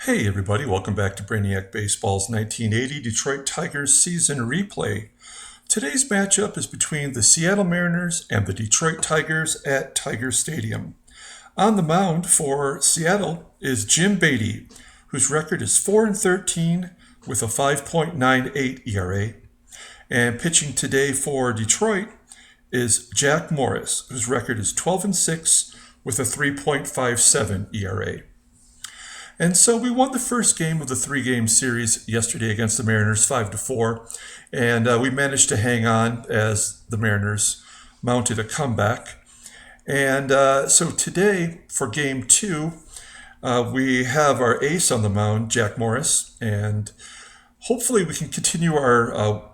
Hey everybody, welcome back to Brainiac Baseball's 1980 Detroit Tigers season replay. Today's matchup is between the Seattle Mariners and the Detroit Tigers at Tiger Stadium. On the mound for Seattle is Jim Beattie, whose record is 4-13 with a 5.98 ERA. And pitching today for Detroit is Jack Morris, whose record is 12-6 with a 3.57 ERA. And so we won the first game of the three-game series yesterday against the Mariners 5-4, and we managed to hang on as the Mariners mounted a comeback. And so today for game two, we have our ace on the mound, Jack Morris, and hopefully we can continue our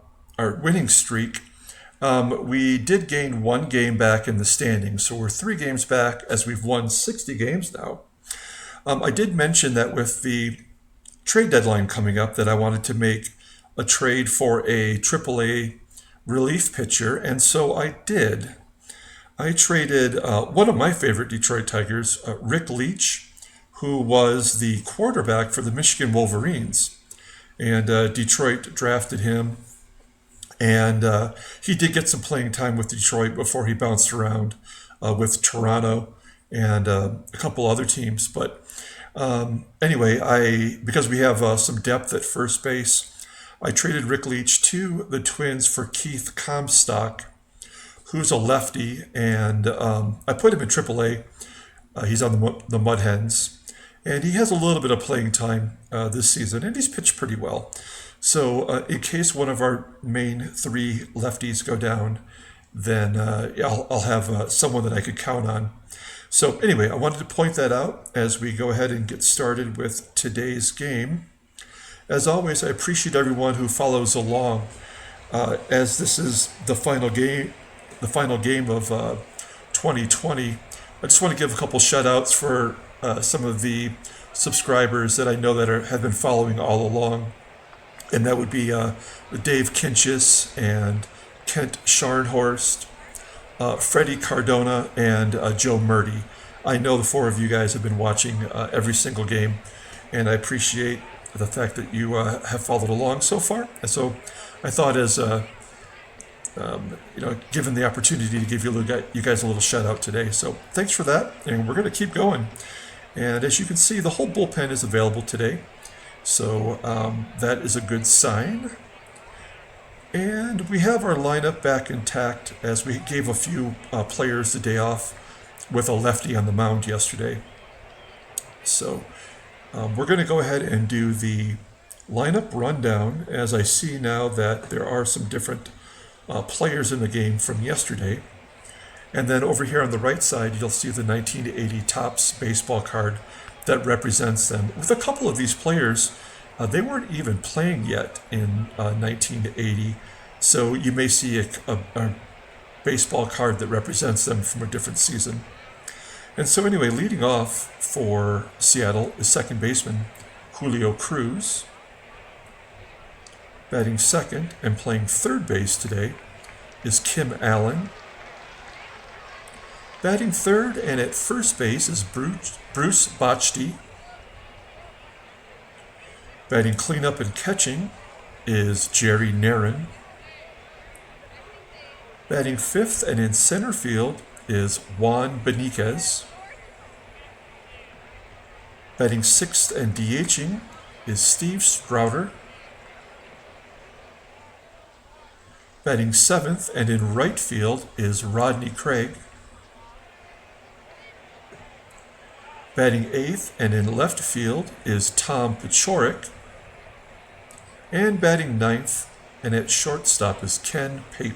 winning streak. We did gain one game back in the standings, so we're 3 games back as we've won 60 games now. I did mention that with the trade deadline coming up that I wanted to make a trade for a AAA relief pitcher, and so I did. I traded one of my favorite Detroit Tigers, Rick Leach, who was the quarterback for the Michigan Wolverines, and Detroit drafted him, and he did get some playing time with Detroit before he bounced around with Toronto and a couple other teams. But anyway, because we have some depth at first base, I traded Rick Leach to the Twins for Keith Comstock, who's a lefty, and I put him in AAA. He's on the Mud Hens, and he has a little bit of playing time this season, and he's pitched pretty well. So in case one of our main 3 lefties go down, then I'll have someone that I could count on. So anyway, I wanted to point that out as we go ahead and get started with today's game. As always, I appreciate everyone who follows along, as this is the final game of 2020. I just want to give a couple shout outs for some of the subscribers that I know that have been following all along. And that would be Dave Kinchis and Kent Scharnhorst, Freddie Cardona, and Joe Murdy. I know the 4 of you guys have been watching every single game, and I appreciate the fact that you have followed along so far. And so I thought, as given the opportunity to give you guys a little shout out today. So thanks for that, and we're going to keep going. And as you can see, the whole bullpen is available today, so that is a good sign. And we have our lineup back intact as we gave a few players the day off with a lefty on the mound yesterday. So we're going to go ahead and do the lineup rundown, as I see now that there are some different players in the game from yesterday. And then over here on the right side, you'll see the 1980 Topps baseball card that represents them. With a couple of these players, they weren't even playing yet in 1980, so you may see a baseball card that represents them from a different season. And so anyway, leading off for Seattle is second baseman Julio Cruz. Batting second and playing third base today is Kim Allen. Batting third and at first base is Bruce Bochy. Batting cleanup and catching is Jerry Narron. Batting fifth and in center field is Juan Beniquez. Batting sixth and DHing is Steve Strouder. Batting seventh and in right field is Rodney Craig. Batting eighth and in left field is Tom Paciorek. And batting ninth and at shortstop is Ken Pape.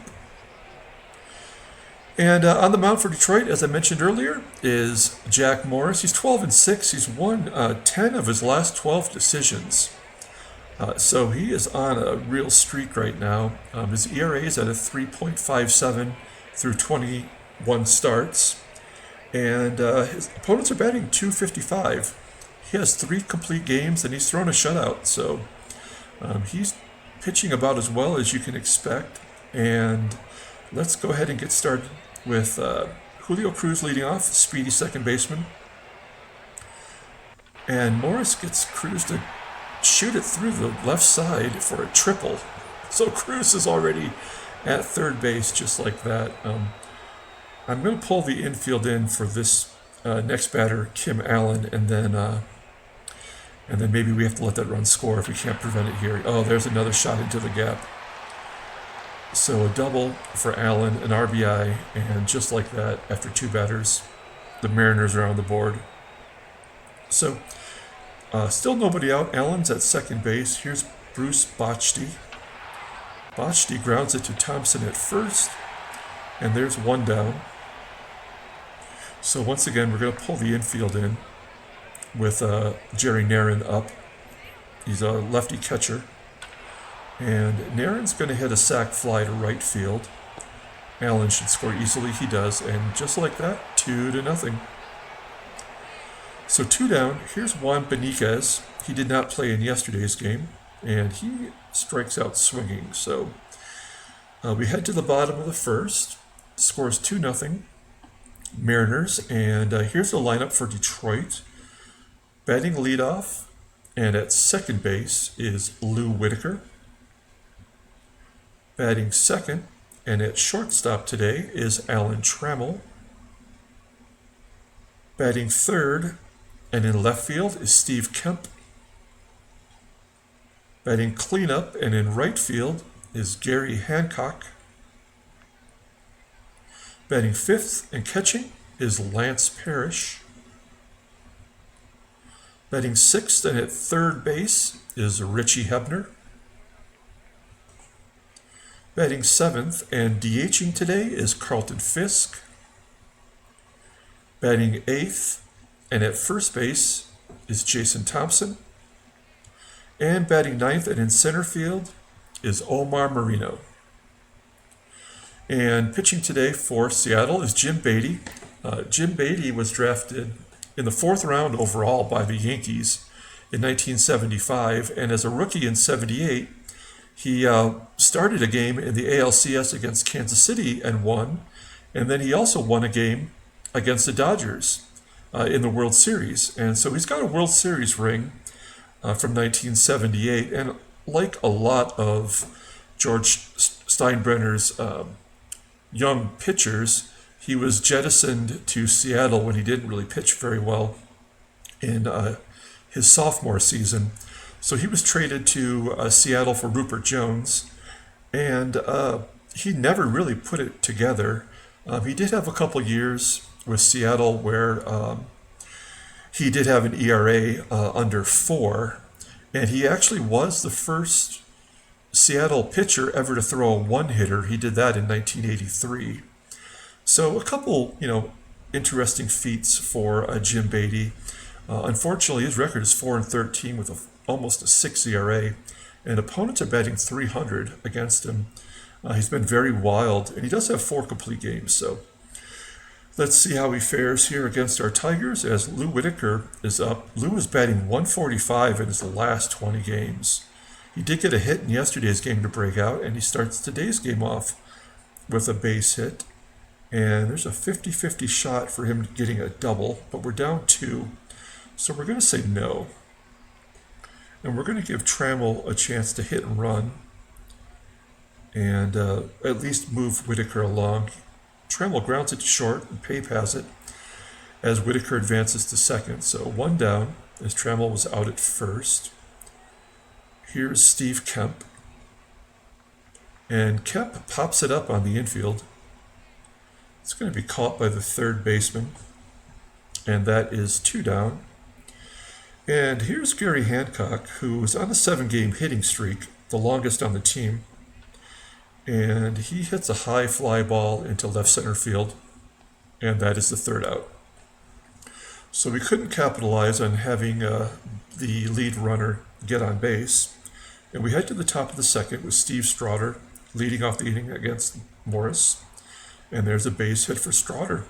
And on the mound for Detroit, as I mentioned earlier, is Jack Morris. He's 12-6. He's won 10 of his last 12 decisions. So he is on a real streak right now. His ERA is at a 3.57 through 21 starts. And his opponents are batting .255. He has 3 complete games, and he's thrown a shutout. So he's pitching about as well as you can expect. And let's go ahead and get started with Julio Cruz leading off, speedy second baseman. And Morris gets Cruz to shoot it through the left side for a triple. So Cruz is already at third base just like that. I'm going to pull the infield in for this next batter, Kim Allen, and then maybe we have to let that run score if we can't prevent it here. Oh, there's another shot into the gap. So a double for Allen, an RBI, and just like that, after two batters, the Mariners are on the board. So still nobody out. Allen's at second base. Here's Bruce Bochy. Bochy grounds it to Thompson at first, and there's one down. So once again, we're going to pull the infield in with Jerry Narron up. He's a lefty catcher. And Narron's going to hit a sac fly to right field. Allen should score easily. He does. And just like that, 2-0. So two down. Here's Juan Benitez. He did not play in yesterday's game, and he strikes out swinging. So we head to the bottom of the first. Scores 2-0. Mariners. And here's the lineup for Detroit. Batting leadoff and at second base is Lou Whitaker. Batting second and at shortstop today is Alan Trammell. Batting third and in left field is Steve Kemp. Batting cleanup and in right field is Gary Hancock. Batting fifth and catching is Lance Parrish. Batting sixth and at third base is Richie Hebner. Batting seventh and DHing today is Carlton Fisk. Batting eighth and at first base is Jason Thompson. And batting ninth and in center field is Omar Marino. And pitching today for Seattle is Jim Beattie. Jim Beattie was drafted in the fourth round overall by the Yankees in 1975, and as a rookie in 78, he started a game in the ALCS against Kansas City and won, and then he also won a game against the Dodgers in the World Series. And so he's got a World Series ring from 1978, and like a lot of George Steinbrenner's young pitchers, he was jettisoned to Seattle when he didn't really pitch very well in his sophomore season. So he was traded to Seattle for Rupert Jones, and he never really put it together. He did have a couple years with Seattle where he did have an ERA under 4, and he actually was the first Seattle pitcher ever to throw a one-hitter. He did that in 1983. So a couple, interesting feats for Jim Beattie. Unfortunately, his record is 4-13 with almost a 6 ERA, and opponents are batting .300 against him. He's been very wild, and he does have 4 complete games. So let's see how he fares here against our Tigers as Lou Whitaker is up. Lou is batting .145 in his last 20 games. He did get a hit in yesterday's game to break out, and he starts today's game off with a base hit. And there's a 50-50 shot for him getting a double, but we're down 2. So we're going to say no. And we're going to give Trammell a chance to hit and run and at least move Whitaker along. Trammell grounds it to short, and Pape has it as Whitaker advances to second. So one down as Trammell was out at first. Here's Steve Kemp. And Kemp pops it up on the infield. It's going to be caught by the third baseman, and that is 2 down. And here's Gary Hancock, who was on a 7-game hitting streak, the longest on the team. And he hits a high fly ball into left center field, and that is the 3rd out. So we couldn't capitalize on having the lead runner get on base. And we head to the top of the second with Steve Straughter leading off the inning against Morris. And there's a base hit for Straughter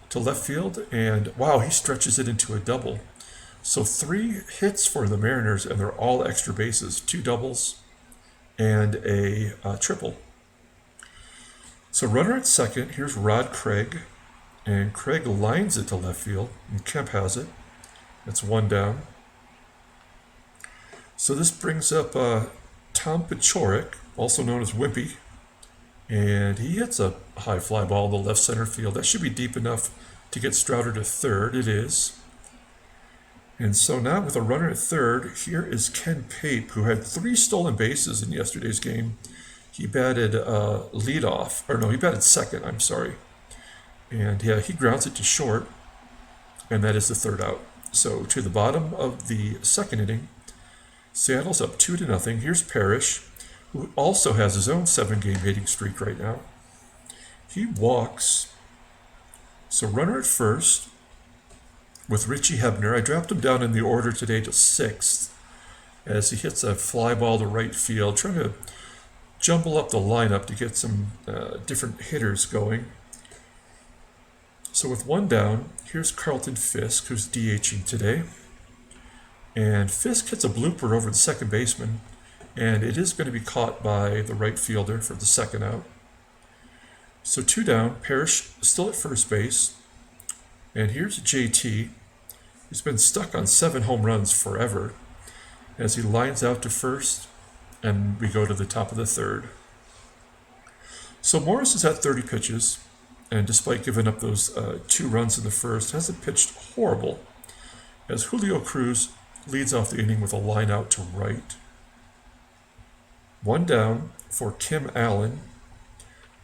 to left field, and wow, he stretches it into a double. So 3 hits for the Mariners, and they're all extra bases, 2 doubles and a triple. So runner at second, here's Rod Craig, and Craig lines it to left field, and Kemp has it. That's one down. So this brings up Tom Paciorek, also known as Wimpy, and he hits a high fly ball in the left center field. That should be deep enough to get Strouder to third. It is. And so now with a runner at third, here is Ken Pape, who had 3 stolen bases in yesterday's game. He batted leadoff, or no, he batted second, I'm sorry. And yeah, he grounds it to short, and that is the third out. So to the bottom of the second inning, Seattle's up 2-0. Here's Parrish, who also has his own 7-game hitting streak right now. He walks. So runner at first with Richie Hebner. I dropped him down in the order today to 6th as he hits a fly ball to right field, trying to jumble up the lineup to get some different hitters going. So with 1 down, here's Carlton Fisk, who's DHing today. And Fisk hits a blooper over the second baseman, and it is going to be caught by the right fielder for the second out. So 2 down, Parrish still at first base. And here's JT, who's been stuck on 7 home runs forever, as he lines out to first, and we go to the top of the third. So Morris is at 30 pitches, and despite giving up those 2 runs in the first, hasn't pitched horrible, as Julio Cruz leads off the inning with a line out to right. 1 down for Kim Allen,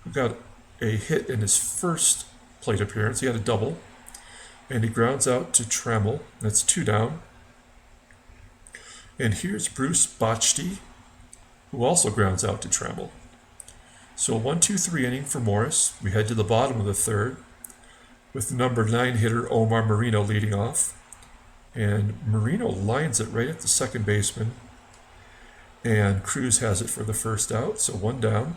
who got a hit in his first plate appearance. He had a double, and he grounds out to Trammell. That's 2 down. And here's Bruce Bochy, who also grounds out to Trammell. So a 1-2-3 inning for Morris. We head to the bottom of the third with number 9 hitter Omar Marino leading off. And Marino lines it right at the second baseman. And Cruz has it for the first out, so 1 down.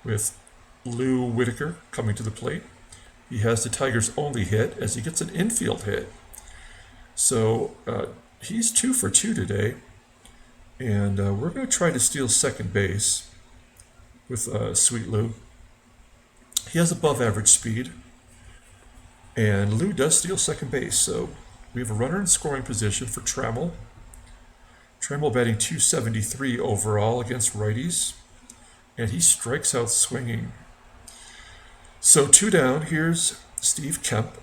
With Lou Whitaker coming to the plate. He has the Tigers' only hit as he gets an infield hit. So he's 2 for 2 today. And we're going to try to steal second base with Sweet Lou. He has above average speed. And Lou does steal second base, so we have a runner in scoring position for Trammell. Trammell batting .273 overall against righties, and he strikes out swinging. So 2 down, here's Steve Kemp.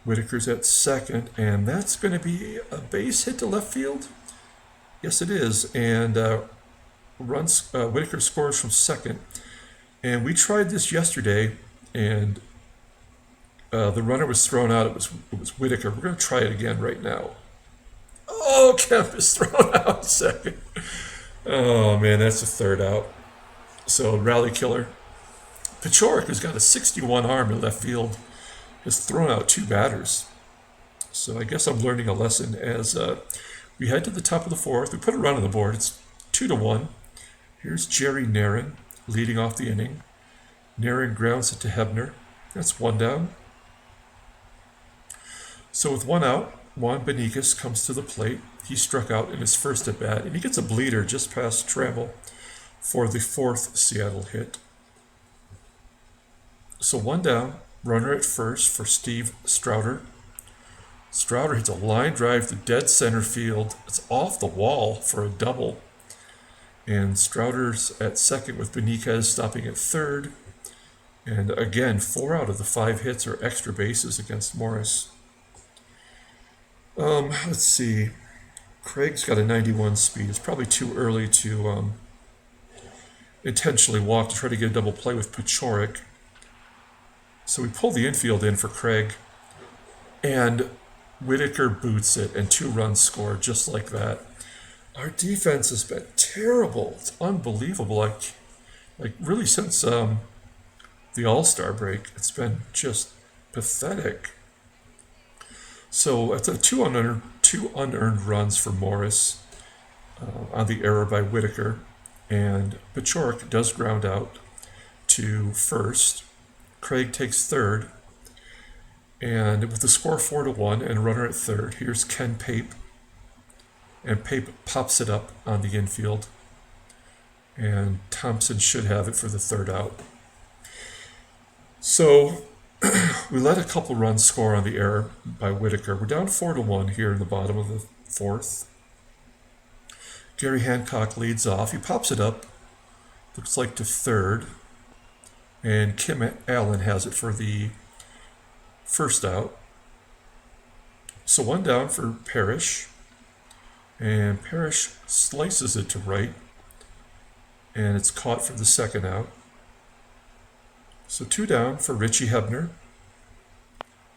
Whitaker's at second, and that's going to be a base hit to left field? Yes, it is, and Whitaker scores from second. And we tried this yesterday, and the runner was thrown out. It was Whitaker. We're going to try it again right now. Oh, Kemp is thrown out second. Oh, man, that's the third out. So rally killer. Paciorek, who's got a 61 arm in left field, has thrown out 2 batters. So I guess I'm learning a lesson as we head to the top of the fourth. We put a run on the board. It's 2-1. Here's Jerry Narin leading off the inning. Narin grounds it to Hebner. That's 1 down. So with 1 out, Juan Beniquez comes to the plate. He struck out in his first at bat, and he gets a bleeder just past Trammell for the 4th Seattle hit. So 1 down, runner at first for Steve Strouder. Strouder hits a line drive to dead center field. It's off the wall for a double. And Strouder's at second with Beniquez stopping at third. And again, 4 out of the 5 hits are extra bases against Morris. Let's see. Craig's got a 91 speed. It's probably too early to intentionally walk to try to get a double play with Paciorek. So we pull the infield in for Craig. And Whitaker boots it, and 2 runs scored just like that. Our defense has been terrible. It's unbelievable. Like really since the All-Star break, it's been just pathetic. So it's a 2 unearned runs for Morris on the error by Whitaker. And Paciorek does ground out to first. Craig takes third. And with the score 4-1 and runner at third, here's Ken Pape. And Pape pops it up on the infield. And Thompson should have it for the third out. So We let a couple runs score on the error by Whitaker. We're down 4-1 here in the bottom of the fourth. Gary Hancock leads off. He pops it up, looks like to third. And Kim Allen has it for the first out. So one down for Parrish. And Parrish slices it to right. And it's caught for the second out. So two down for Richie Hebner.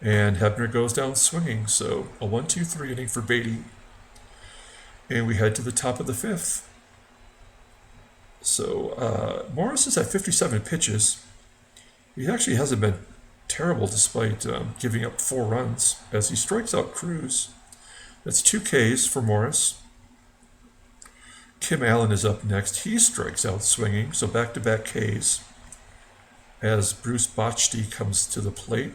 And Hebner goes down swinging. So a 1-2-3 inning for Beattie. And we head to the top of the fifth. So Morris is at 57 pitches. He actually hasn't been terrible despite giving up 4 runs as he strikes out Cruz. That's 2 Ks for Morris. Kim Allen is up next. He strikes out swinging, so back-to-back Ks as Bruce Bochdey comes to the plate.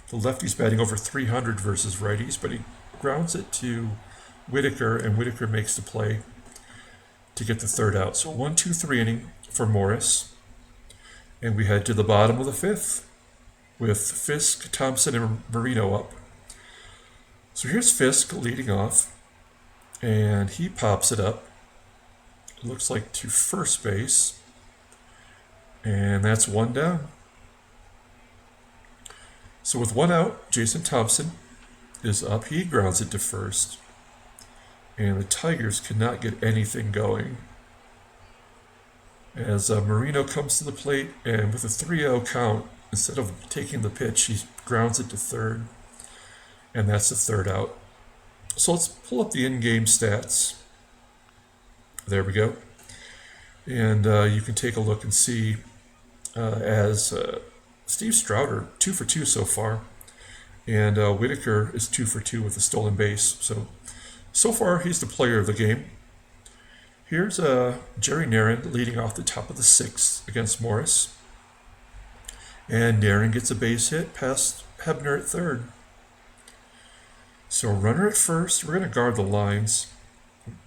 The lefty's batting over 300 versus righties, but he grounds it to Whitaker, and Whitaker makes the play to get the third out. So 1-2-3 inning for Morris. And we head to the bottom of the fifth with Fisk, Thompson, and Marino up. So here's Fisk leading off, and he pops it up. It looks like to first base, and that's one down. So with one out, Jason Thompson is up. He grounds it to first, and the Tigers cannot get anything going as Marino comes to the plate, and with a 3-0 count, instead of taking the pitch, he grounds it to third, and that's the third out. So let's pull up the in-game stats. There we go. And you can take a look and see as Steve Strouder, 2 for 2 so far, and Whitaker is 2 for 2 with a stolen base. So far, he's the player of the game. Here's Jerry Narron leading off the top of the sixth against Morris. And Narron gets a base hit past Hebner at third. So runner at first. We're going to guard the lines.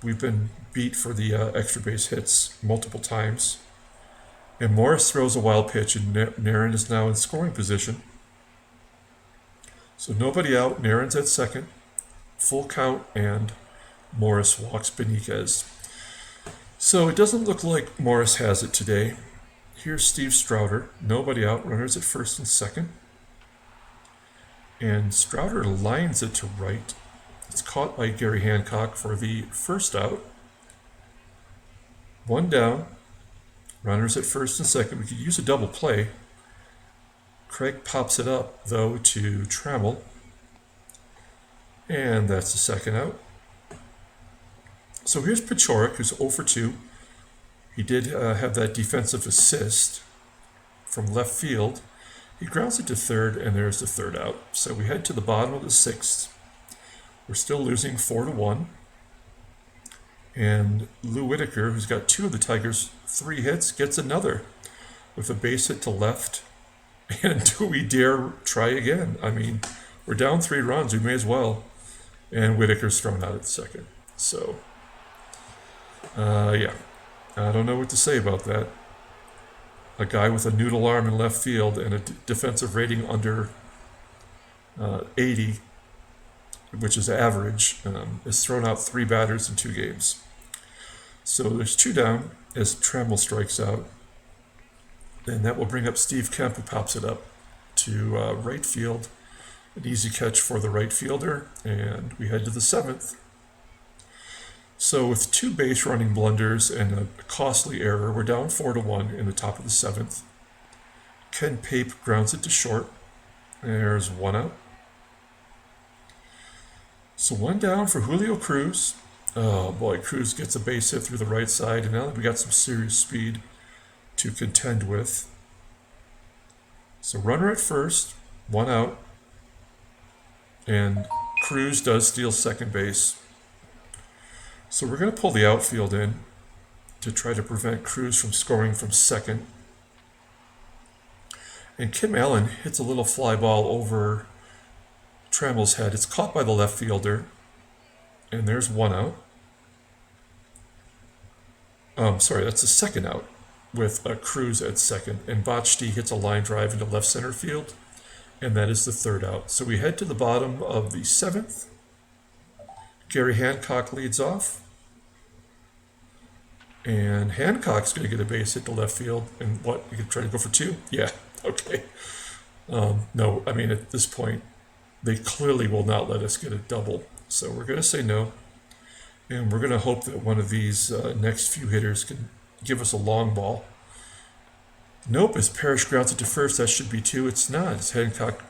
We've been beat for the extra base hits multiple times. And Morris throws a wild pitch, and Narron is now in scoring position. So nobody out. Narron's at second. Full count, and Morris walks Benitez. So it doesn't look like Morris has it today. Here's Steve Strouder. Nobody out. Runners at first and second. And Strouder lines it to right. It's caught by Gary Hancock for the first out. One down. Runners at first and second. We could use a double play. Craig pops it up, though, to Trammell. And that's the second out. So here's Pachorik, who's 0 for 2. He did have that defensive assist from left field. He grounds it to third, and there's the third out. So we head to the bottom of the sixth. We're still losing 4-1. And Lou Whitaker, who's got 2 of the Tigers' 3 hits, gets another with a base hit to left. And do we dare try again? I mean, we're down 3 runs. We may as well. And Whitaker's thrown out at second. So, yeah, I don't know what to say about that. A guy with a noodle arm in left field and a defensive rating under 80, which is average, is thrown out 3 batters in 2 games. So there's 2 down as Trammell strikes out. And that will bring up Steve Kemp, who pops it up to right field. An easy catch for the right fielder, and we head to the 7th. So with 2 base running blunders and a costly error, we're down 4-1 in the top of the 7th. Ken Pape grounds it to short. There's 1 out. So 1 down for Julio Cruz. Oh boy, Cruz gets a base hit through the right side, and now that we got some serious speed to contend with. So runner at first, 1 out. And Cruz does steal second base. So we're going to pull the outfield in to try to prevent Cruz from scoring from second. And Kim Allen hits a little fly ball over Trammell's head. It's caught by the left fielder. And there's 1 out. That's the second out with Cruz at second. And Bochdey hits a line drive into left center field and that is the third out. So we head to the bottom of the seventh. Gary Hancock leads off. And Hancock's going to get a base hit to left field. And what? You can try to go for two? Yeah, okay. No, I mean, at this point, they clearly will not let us get a double. So we're going to say no. And we're going to hope that one of these next few hitters can give us a long ball. Nope, as Parrish grounds it to first, that should be two. It's not. As Hancock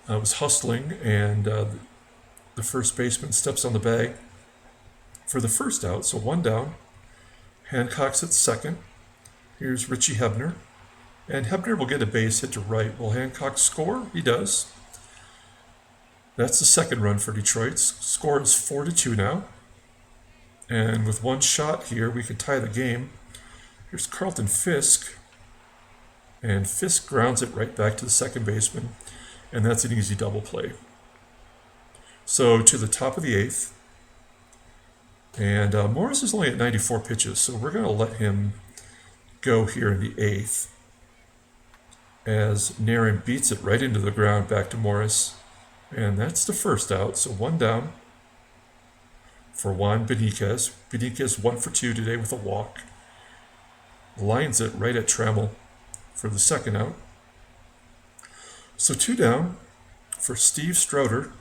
was hustling, and the first baseman steps on the bag for the first out. So one down. Hancock's at second. Here's Richie Hebner. And Hebner will get a base hit to right. Will Hancock score? He does. That's the second run for Detroit. Score is 4-2 now. And with one shot here, we can tie the game. Here's Carlton Fisk. And Fisk grounds it right back to the second baseman. And that's an easy double play. So to the top of the eighth. And Morris is only at 94 pitches, so we're going to let him go here in the eighth. As Narin beats it right into the ground back to Morris. And that's the first out, so one down for Juan Beniquez. Beniquez 1 for 2 today with a walk. Lines it right at Trammell for the second out. So two down for Steve Strouder.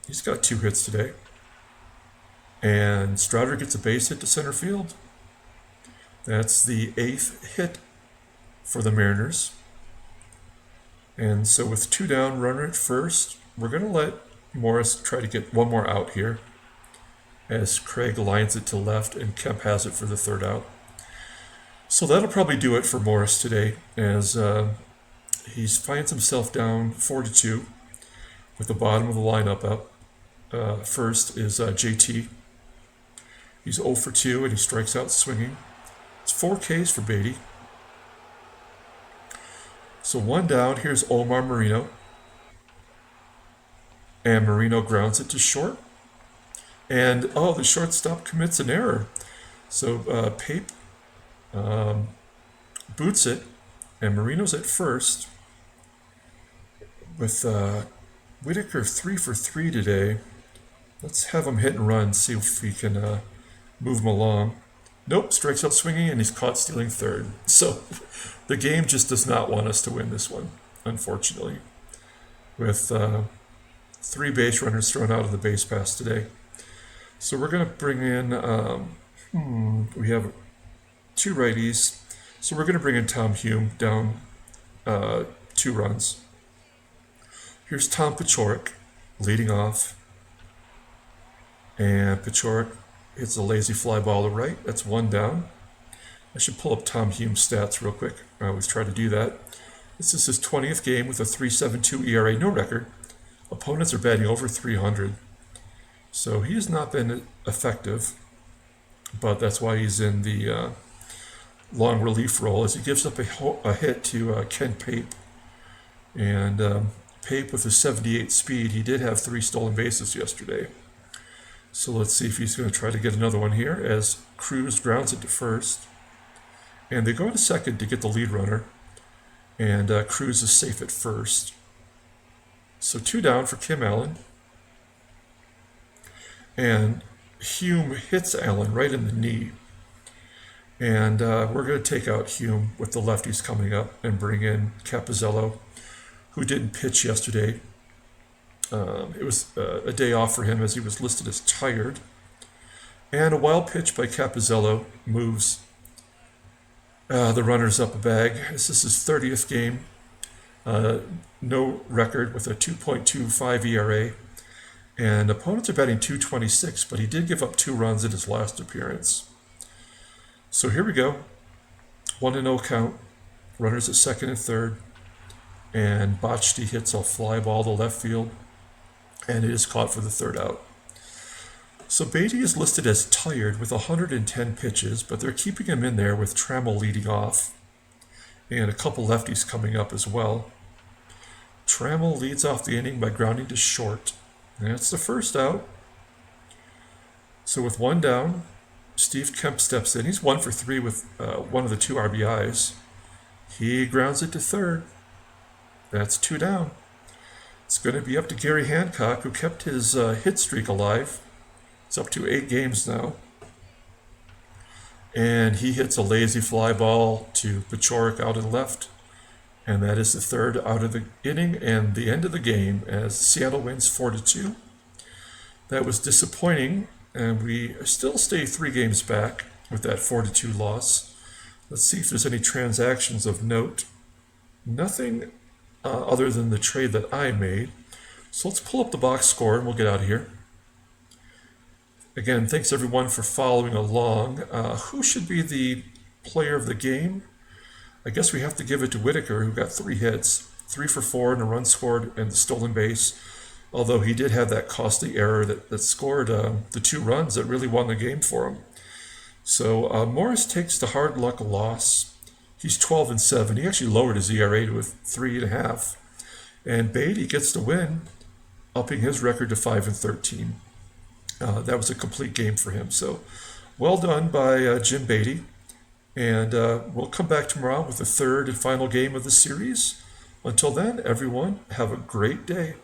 He's got 2 hits today. And Strouder gets a base hit to center field. That's the 8th hit for the Mariners. And so with 2 down, runner at first, we're going to let Morris try to get one more out here as Craig lines it to left and Kemp has it for the third out. So that'll probably do it for Morris today, as he finds himself down 4-2 with the bottom of the lineup up. First is JT. He's 0 for 2 and he strikes out swinging. It's 4 Ks for Beattie. So one down, here's Omar Marino. And Marino grounds it to short. And, the shortstop commits an error. So Pape boots it, and Marino's at first. With Whitaker 3 for 3 today. Let's have him hit and run, see if we can move him along. Nope, strikes out swinging, and he's caught stealing third. So the game just does not want us to win this one, unfortunately. With 3 base runners thrown out of the base pass today. So we're going to bring in, we have 2 righties. So we're going to bring in Tom Hume down 2 runs. Here's Tom Paciorek leading off. And Paciorek hits a lazy fly ball to right. That's 1 down. I should pull up Tom Hume's stats real quick. I always try to do that. This is his 20th game with a 3.72 ERA, no record. Opponents are batting over 300. So he has not been effective, but that's why he's in the long relief role, as he gives up a hit to Ken Pape. And Pape, with a 78 speed, he did have 3 stolen bases yesterday. So let's see if he's going to try to get another one here, as Cruz grounds it to first. And they go to second to get the lead runner. And Cruz is safe at first. So 2 down for Kim Allen. And Hume hits Allen right in the knee. And we're going to take out Hume with the lefties coming up and bring in Capizzello, who didn't pitch yesterday. It was a day off for him, as he was listed as tired. And a wild pitch by Capizzello moves the runners up a bag. This is his 30th game. No record, with a 2.25 ERA. And opponents are batting .226, but he did give up 2 runs in his last appearance. So here we go. 1-0 count. Runners at second and third. And Botchty hits a fly ball to left field. And it is caught for the third out. So Beattie is listed as tired with 110 pitches, but they're keeping him in there with Trammell leading off. And a couple lefties coming up as well. Trammell leads off the inning by grounding to short. And that's the first out. So with 1 down, Steve Kemp steps in. He's 1 for 3 with one of the 2 RBIs. He grounds it to third. That's 2 down. It's going to be up to Gary Hancock, who kept his hit streak alive. It's up to 8 games now. And he hits a lazy fly ball to Pachorik out and left. And that is the third out of the inning and the end of the game as Seattle wins 4-2. That was disappointing, and we still stay 3 games back with that 4-2 loss. Let's see if there's any transactions of note. Nothing other than the trade that I made. So let's pull up the box score and we'll get out of here. Again, thanks everyone for following along. Who should be the player of the game? I guess we have to give it to Whitaker, who got 3 hits, 3 for 4 and a run scored and the stolen base. Although he did have that costly error that scored the 2 runs that really won the game for him. So Morris takes the hard luck loss. He's 12-7. He actually lowered his ERA to 3.5. And Beattie gets the win, upping his record to 5-13. That was a complete game for him. So well done by Jim Beattie. And we'll come back tomorrow with the third and final game of the series. Until then, everyone, have a great day.